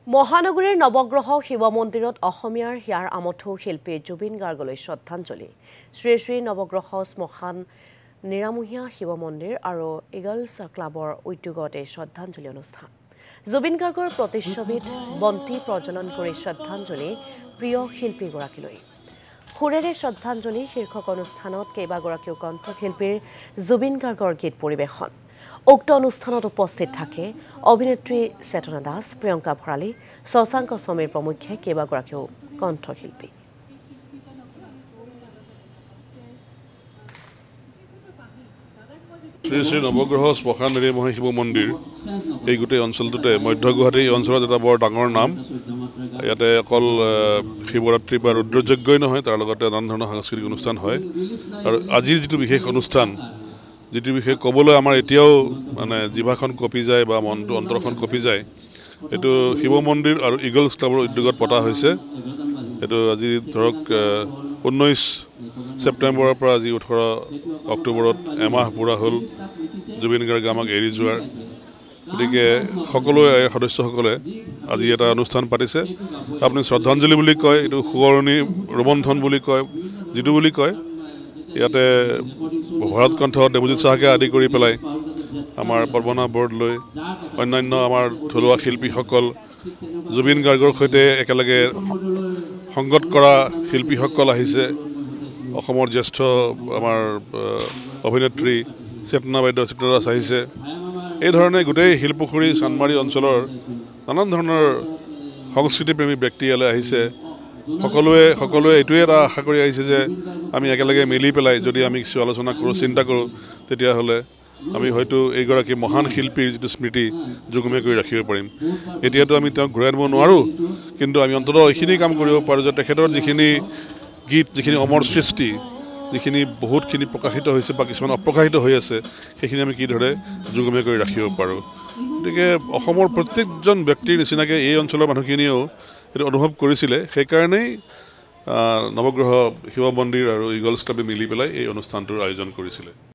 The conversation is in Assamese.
মহানগৰীৰ নৱগ্ৰহ শিৱ মন্দিৰত অসমীয়াৰ হিয়াৰ আমঠু শিল্পী জুবিন গাৰ্গলৈ শ্ৰদ্ধাঞ্জলি। শ্ৰী শ্ৰী নৱগ্ৰহ শ্মশান নিৰামহীয়া শিৱ মন্দিৰ আৰু ইগলছ ক্লাবৰ উদ্যোগত এই শ্ৰদ্ধাঞ্জলি অনুষ্ঠান। জুবিন গাৰ্গৰ প্ৰতিচ্ছবিত বন্তি প্ৰজ্বলন কৰি শ্ৰদ্ধাঞ্জলি প্ৰিয় শিল্পীগৰাকীলৈ। সুৰেৰে শ্ৰদ্ধাঞ্জলি শীৰ্ষক অনুষ্ঠানত কেইবাগৰাকীও কণ্ঠশিল্পীৰ জুবিন গাৰ্গৰ গীত পৰিৱেশন। উক্ত অনুষ্ঠানত উপস্থিত থাকে অভিনেত্ৰী চেতনা দাস, প্ৰিয়ংকা ভৰালী, শশাংক সমীৰ প্ৰমুখ্যে কেইবাগৰাকীও কণ্ঠশিল্পী। শ্ৰী শ্ৰী নৱগ্ৰহ শ্মশান নিৰামহীয়া শিৱ মন্দিৰ এই গোটেই অঞ্চলটোতে মধ্য গুৱাহাটী এই অঞ্চলত এটা বৰ ডাঙৰ নাম। ইয়াতে অকল শিৱৰাত্ৰি বা ৰুদ্ৰযজ্ঞই নহয়, তাৰ লগতে নানান ধৰণৰ সাংস্কৃতিক অনুষ্ঠান হয়। আৰু আজিৰ যিটো বিশেষ অনুষ্ঠান, যিটো বিষয়ে ক'বলৈ আমাৰ এতিয়াও মানে জিভাখন কঁপি যায় বা মনটো অন্তৰখন কঁপি যায়, এইটো শিৱ মন্দিৰ আৰু ইগলছ ক্লাবৰ উদ্যোগত পতা হৈছে। এইটো আজি ধৰক 19 ছেপ্টেম্বৰৰ পৰা আজি 18 অক্টোবৰত এমাহ পুৰা হ'ল জুবিন গাৰ্গে আমাক এৰি যোৱাৰ। গতিকে সকলোৱে সদস্যসকলে আজি এটা অনুষ্ঠান পাতিছে। আপুনি শ্ৰদ্ধাঞ্জলি বুলি কয়, এইটো সুৱৰণী ৰোমন্থন বুলি কয়, যিটো বুলি কয়। ইয়াতে ভৰত কণ্ঠ, দেৱজিৎ চাহাকে আদি কৰি পেলাই আমাৰ পদ্মনাভ বৰদলৈ, অন্যান্য আমাৰ থলুৱা শিল্পীসকল, জুবিন গাৰ্গৰ সৈতে একেলগে সংগত কৰা শিল্পীসকল আহিছে। অসমৰ জ্যেষ্ঠ আমাৰ অভিনেত্ৰী চেতনা বাইদেউ, চেতনা দাস আহিছে। এই ধৰণে গোটেই শিলপুখুৰী চান্দমাৰী অঞ্চলৰ নানান ধৰণৰ সংস্কৃতিপ্ৰেমী ব্যক্তি ইয়ালৈ আহিছে। সকলোৱে এইটোৱে এটা আশা কৰি আহিছে যে আমি একেলগে মিলি পেলাই যদি আমি কিছু আলোচনা কৰোঁ, চিন্তা কৰোঁ, তেতিয়াহ'লে আমি হয়তো এইগৰাকী মহান শিল্পীৰ যিটো স্মৃতি যুগমীয়া কৰি ৰাখিব পাৰিম। এতিয়াতো আমি তেওঁক ঘূৰাই আনিব নোৱাৰোঁ, কিন্তু আমি অন্ততঃ এইখিনি কাম কৰিব পাৰোঁ যে তেখেতৰ যিখিনি গীত, যিখিনি অমৰ সৃষ্টি, যিখিনি বহুতখিনি প্ৰকাশিত হৈছে বা কিছুমান অপ্ৰকাশিত হৈ আছে, সেইখিনি আমি কিদৰে যুগমীয়া কৰি ৰাখিব পাৰোঁ। গতিকে অসমৰ প্ৰত্যেকজন ব্যক্তিৰ নিচিনাকৈ এই অঞ্চলৰ মানুহখিনিয়েও সেইটো অনুভৱ কৰিছিলে। সেইকাৰণেই নৱগ্ৰহ শিৱ মন্দিৰ আৰু ইগলছ ক্লাবে মিলি পেলাই এই অনুষ্ঠানটোৰ আয়োজন কৰিছিলে।